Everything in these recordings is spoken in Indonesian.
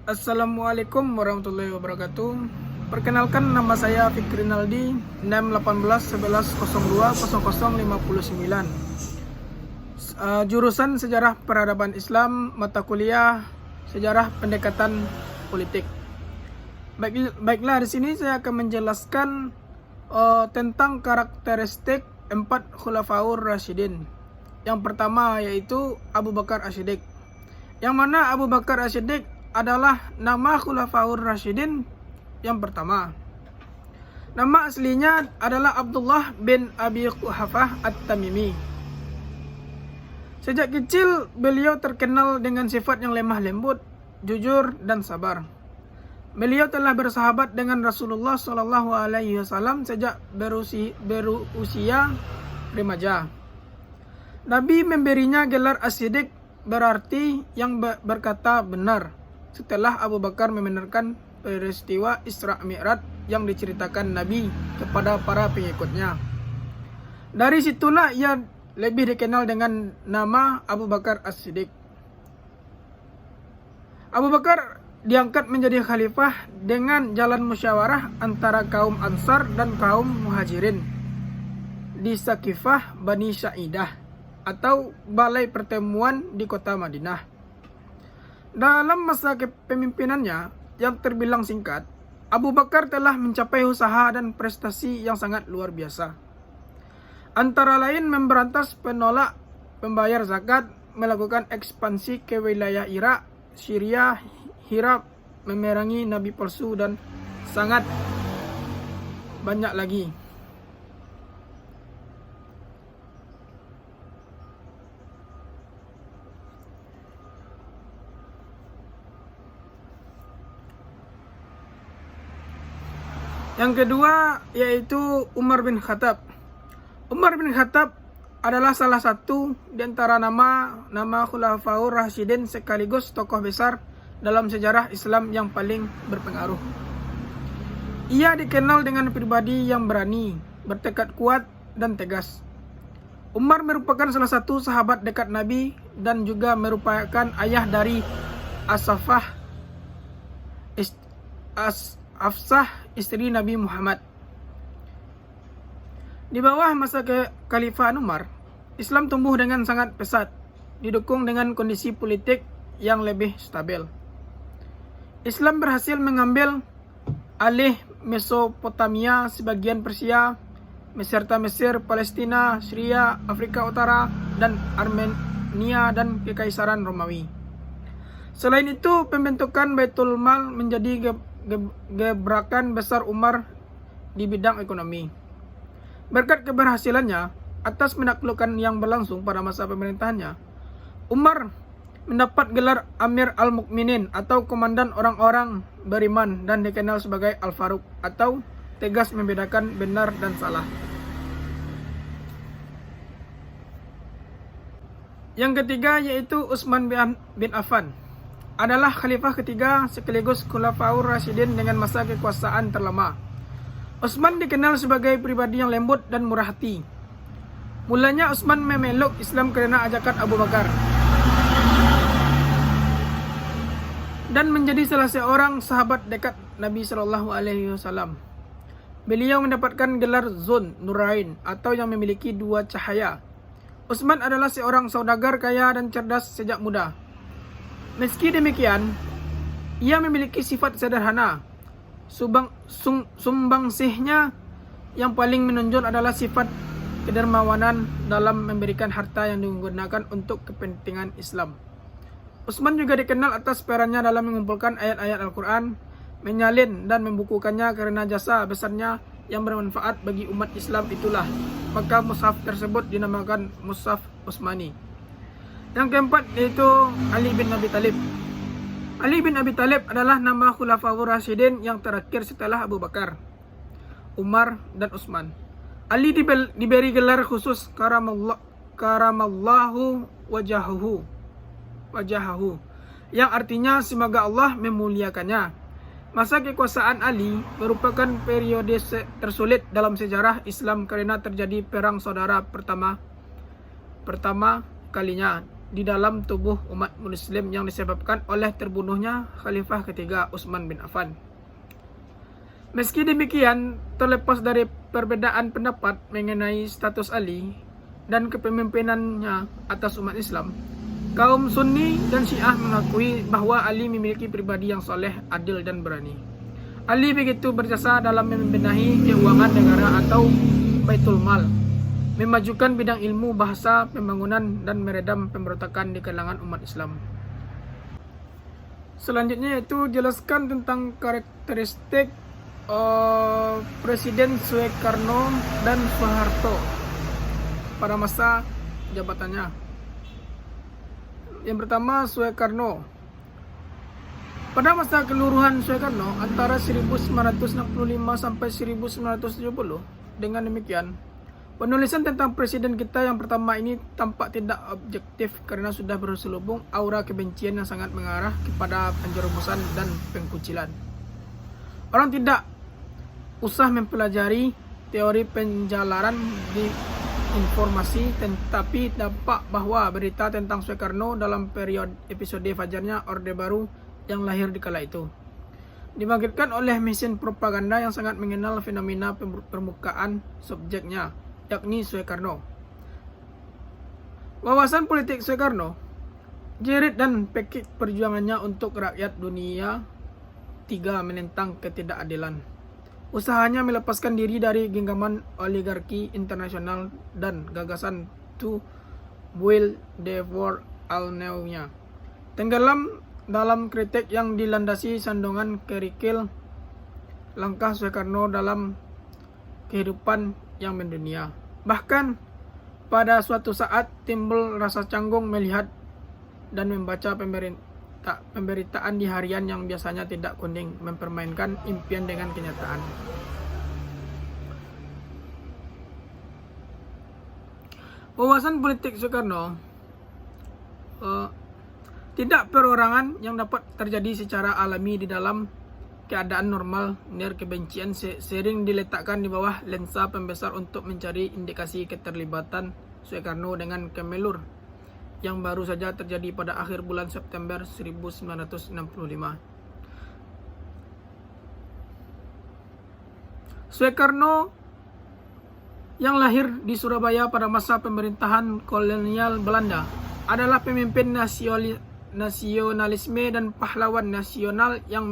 Assalamualaikum warahmatullahi wabarakatuh. Perkenalkan, nama saya Fikri Naldi, NIM 1811020059. Jurusan Sejarah Peradaban Islam, mata kuliah Sejarah Pendekatan Politik. Baiklah, di sini saya akan menjelaskan tentang karakteristik 4 Khulafaur Rasyidin. Yang pertama yaitu Abu Bakar As-Siddiq. Yang mana Abu Bakar As-Siddiq adalah nama Khulafaur Rasyidin yang pertama. Nama aslinya adalah Abdullah bin Abi Quhafah At-Tamimi. Sejak kecil beliau terkenal dengan sifat yang lemah lembut, jujur dan sabar. Beliau telah bersahabat dengan Rasulullah SAW sejak berusia remaja. Nabi memberinya gelar As-Siddiq, berarti yang berkata benar, setelah Abu Bakar membenarkan peristiwa Isra Mi'raj yang diceritakan Nabi kepada para pengikutnya. Dari situlah ia lebih dikenal dengan nama Abu Bakar As-Siddiq. Abu Bakar diangkat menjadi khalifah dengan jalan musyawarah antara kaum Ansar dan kaum Muhajirin di Saqifah Bani Sa'idah atau balai pertemuan di kota Madinah. Dalam masa kepemimpinannya yang terbilang singkat, Abu Bakar telah mencapai usaha dan prestasi yang sangat luar biasa. Antara lain memberantas penolak pembayar zakat, melakukan ekspansi ke wilayah Irak, Syria, Hira, memerangi nabi palsu, dan sangat banyak lagi. Yang kedua yaitu Umar bin Khattab. Umar bin Khattab adalah salah satu di antara nama Khulafaur Rasyidin sekaligus tokoh besar dalam sejarah Islam yang paling berpengaruh. Ia dikenal dengan pribadi yang berani, bertekad kuat dan tegas. Umar merupakan salah satu sahabat dekat Nabi dan juga merupakan ayah dari Hafsah, istri Nabi Muhammad. Di bawah masa kekhalifahan Umar, Islam tumbuh dengan sangat pesat, didukung dengan kondisi politik yang lebih stabil. Islam berhasil mengambil alih Mesopotamia, sebagian Persia, serta Mesir, Palestina, Syria, Afrika Utara, dan Armenia dan Kekaisaran Romawi. Selain itu, pembentukan Baitul Mal menjadi gebrakan besar Umar di bidang ekonomi. Berkat keberhasilannya atas penaklukan yang berlangsung pada masa pemerintahannya, Umar mendapat gelar Amir Al-Mukminin atau komandan orang-orang beriman dan dikenal sebagai Al-Faruq atau tegas membedakan benar dan salah. Yang ketiga yaitu Utsman bin Affan. Adalah khalifah ketiga sekaligus Khulafaur Rasyidin dengan masa kekuasaan terlama. Utsman dikenal sebagai pribadi yang lembut dan murah hati. Mulanya Utsman memeluk Islam karena ajakan Abu Bakar dan menjadi salah seorang sahabat dekat Nabi SAW. Beliau mendapatkan gelar Zun Nurain atau yang memiliki dua cahaya. Utsman adalah seorang saudagar kaya dan cerdas sejak muda. Meski demikian, ia memiliki sifat sederhana. Sumbangsihnya yang paling menonjol adalah sifat kedermawanan dalam memberikan harta yang digunakan untuk kepentingan Islam. Utsman juga dikenal atas perannya dalam mengumpulkan ayat-ayat Al-Quran, menyalin dan membukukannya karena jasa besarnya yang bermanfaat bagi umat Islam itulah. Maka mushaf tersebut dinamakan Mushaf Utsmani. Yang keempat yaitu Ali bin Abi Thalib. Ali bin Abi Thalib adalah nama Khulafaur Rasyidin yang terakhir setelah Abu Bakar, Umar, dan Utsman. Ali diberi gelar khusus karamallahu wajahahu, yang artinya semoga Allah memuliakannya. Masa kekuasaan Ali merupakan periode tersulit dalam sejarah Islam karena terjadi perang saudara pertama kalinya di dalam tubuh umat Muslim yang disebabkan oleh terbunuhnya Khalifah ketiga Utsman bin Affan. Meski demikian, terlepas dari perbedaan pendapat mengenai status Ali dan kepemimpinannya atas umat Islam, kaum Sunni dan Syiah mengakui bahwa Ali memiliki pribadi yang soleh, adil, dan berani. Ali begitu berjasa dalam membenahi keuangan negara atau Baitul Mal, memajukan bidang ilmu, bahasa, pembangunan, dan meredam pemberontakan di kalangan umat Islam. Selanjutnya yaitu jelaskan tentang karakteristik Presiden Soekarno dan Soeharto pada masa jabatannya. Yang pertama, Soekarno. Pada masa keluruhan Soekarno antara 1965 sampai 1970, dengan demikian, penulisan tentang presiden kita yang pertama ini tampak tidak objektif karena sudah berselubung aura kebencian yang sangat mengarah kepada penjerumusan dan pengkucilan. Orang tidak usah mempelajari teori penjalaran di informasi, tetapi dampak bahwa berita tentang Soekarno dalam episode fajarnya Orde Baru yang lahir di kala itu dibangkitkan oleh mesin propaganda yang sangat mengenal fenomena permukaan subjeknya, yakni Soekarno. Wawasan politik Soekarno, jerit dan pekik perjuangannya untuk rakyat dunia. 3. Menentang ketidakadilan. Usahanya melepaskan diri dari genggaman oligarki internasional dan gagasan to build the world all-new-nya. Tenggelam dalam kritik yang dilandasi sandungan kerikil langkah Soekarno dalam kehidupan yang mendunia. Bahkan pada suatu saat timbul rasa canggung melihat dan membaca pemberitaan di harian yang biasanya tidak kuning, mempermainkan impian dengan kenyataan. Wawasan politik Soekarno tidak perorangan yang dapat terjadi secara alami di dalam keadaan normal. Nir kebencian sering diletakkan di bawah lensa pembesar untuk mencari indikasi keterlibatan Soekarno dengan Kemelur yang baru saja terjadi pada akhir bulan September 1965. Soekarno yang lahir di Surabaya pada masa pemerintahan kolonial Belanda adalah pemimpin nasionalisme dan pahlawan nasional yang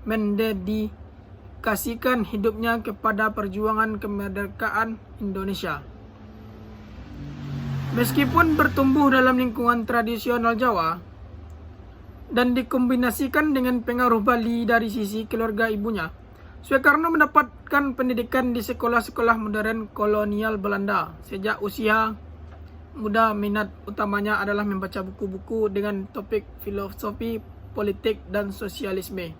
mendedikasikan hidupnya kepada perjuangan kemerdekaan Indonesia. Meskipun bertumbuh dalam lingkungan tradisional Jawa dan dikombinasikan dengan pengaruh Bali dari sisi keluarga ibunya, Soekarno mendapatkan pendidikan di sekolah-sekolah modern kolonial Belanda. Sejak usia muda, minat utamanya adalah membaca buku-buku dengan topik filosofi, politik, dan sosialisme.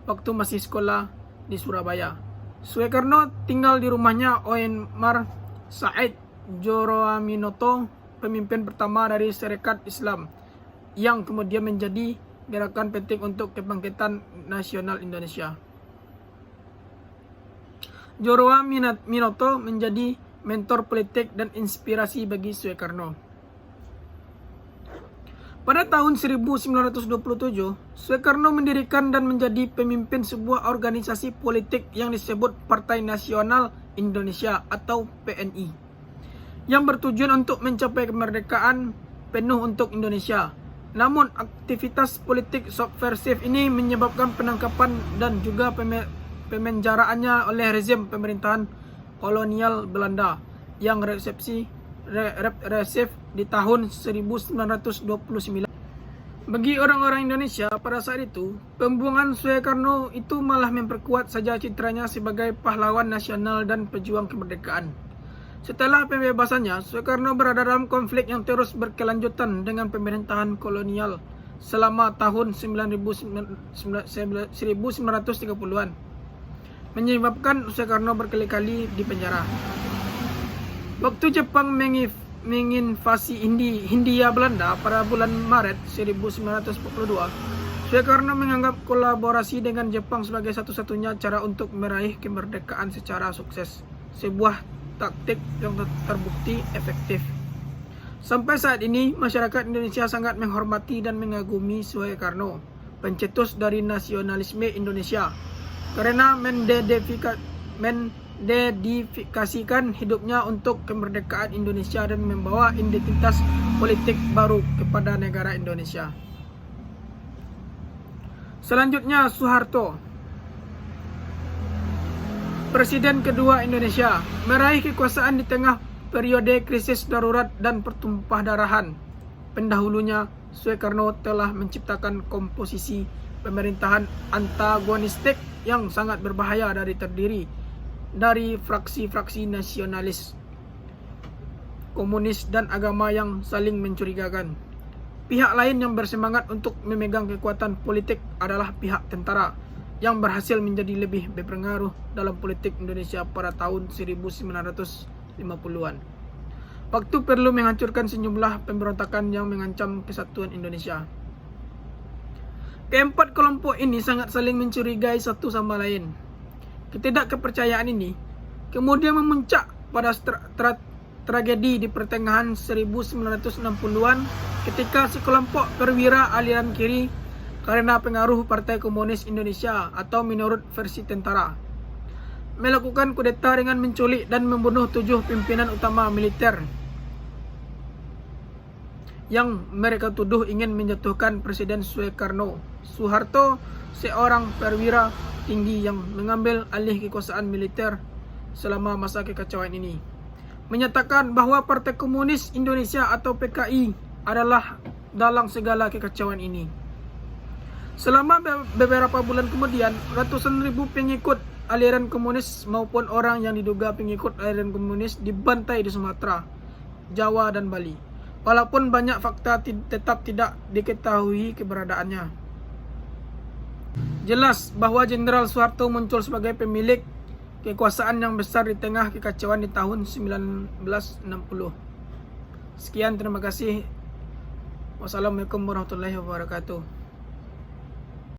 Waktu masih sekolah di Surabaya, Soekarno tinggal di rumahnya Omar Said Djorominoto, pemimpin pertama dari Serikat Islam, yang kemudian menjadi gerakan penting untuk kebangkitan nasional Indonesia. Djorominoto menjadi mentor politik dan inspirasi bagi Soekarno. Pada tahun 1927, Soekarno mendirikan dan menjadi pemimpin sebuah organisasi politik yang disebut Partai Nasional Indonesia atau PNI, yang bertujuan untuk mencapai kemerdekaan penuh untuk Indonesia. Namun, aktivitas politik subversif ini menyebabkan penangkapan dan juga pemenjaraannya oleh rezim pemerintahan kolonial Belanda yang represif di tahun 1929. Bagi orang-orang Indonesia pada saat itu, pembuangan Soekarno itu malah memperkuat saja citranya sebagai pahlawan nasional dan pejuang kemerdekaan. Setelah pembebasannya, Soekarno berada dalam konflik yang terus berkelanjutan dengan pemerintahan kolonial selama tahun 1930-an, menyebabkan Soekarno berkali-kali dipenjara. Waktu Jepang menginvasi Hindia Belanda pada bulan Maret 1942, Soekarno menganggap kolaborasi dengan Jepang sebagai satu-satunya cara untuk meraih kemerdekaan secara sukses, sebuah taktik yang terbukti efektif. Sampai saat ini, masyarakat Indonesia sangat menghormati dan mengagumi Soekarno, pencetus dari nasionalisme Indonesia, karena mendedikasikan hidupnya untuk kemerdekaan Indonesia dan membawa identitas politik baru kepada negara Indonesia. Selanjutnya, Soeharto, Presiden kedua Indonesia, meraih kekuasaan di tengah periode krisis darurat dan pertumpah darahan. Pendahulunya, Soekarno telah menciptakan komposisi pemerintahan antagonistik yang sangat berbahaya terdiri dari fraksi-fraksi nasionalis, komunis, dan agama yang saling mencurigakan. Pihak lain yang bersemangat untuk memegang kekuatan politik adalah pihak tentara, yang berhasil menjadi lebih berpengaruh dalam politik Indonesia pada tahun 1950-an. Waktu perlu menghancurkan sejumlah pemberontakan yang mengancam kesatuan Indonesia. Keempat kelompok ini sangat saling mencurigai satu sama lain. Ketidakkepercayaan ini kemudian memuncak pada tragedi di pertengahan 1960-an ketika sekelompok perwira aliran kiri karena pengaruh Partai Komunis Indonesia atau menurut versi tentara melakukan kudeta dengan menculik dan membunuh 7 pimpinan utama militer yang mereka tuduh ingin menjatuhkan Presiden Soekarno. Soeharto, seorang perwira tinggi yang mengambil alih kekuasaan militer selama masa kekacauan ini, menyatakan bahwa Partai Komunis Indonesia atau PKI adalah dalang segala kekacauan ini. Selama beberapa bulan kemudian, ratusan ribu pengikut aliran komunis maupun orang yang diduga pengikut aliran komunis dibantai di Sumatera, Jawa, dan Bali. Walaupun banyak fakta tetap tidak diketahui keberadaannya. Jelas bahwa Jenderal Soeharto muncul sebagai pemilik kekuasaan yang besar di tengah kekacauan di tahun 1960. Sekian, terima kasih. Wassalamualaikum warahmatullahi wabarakatuh.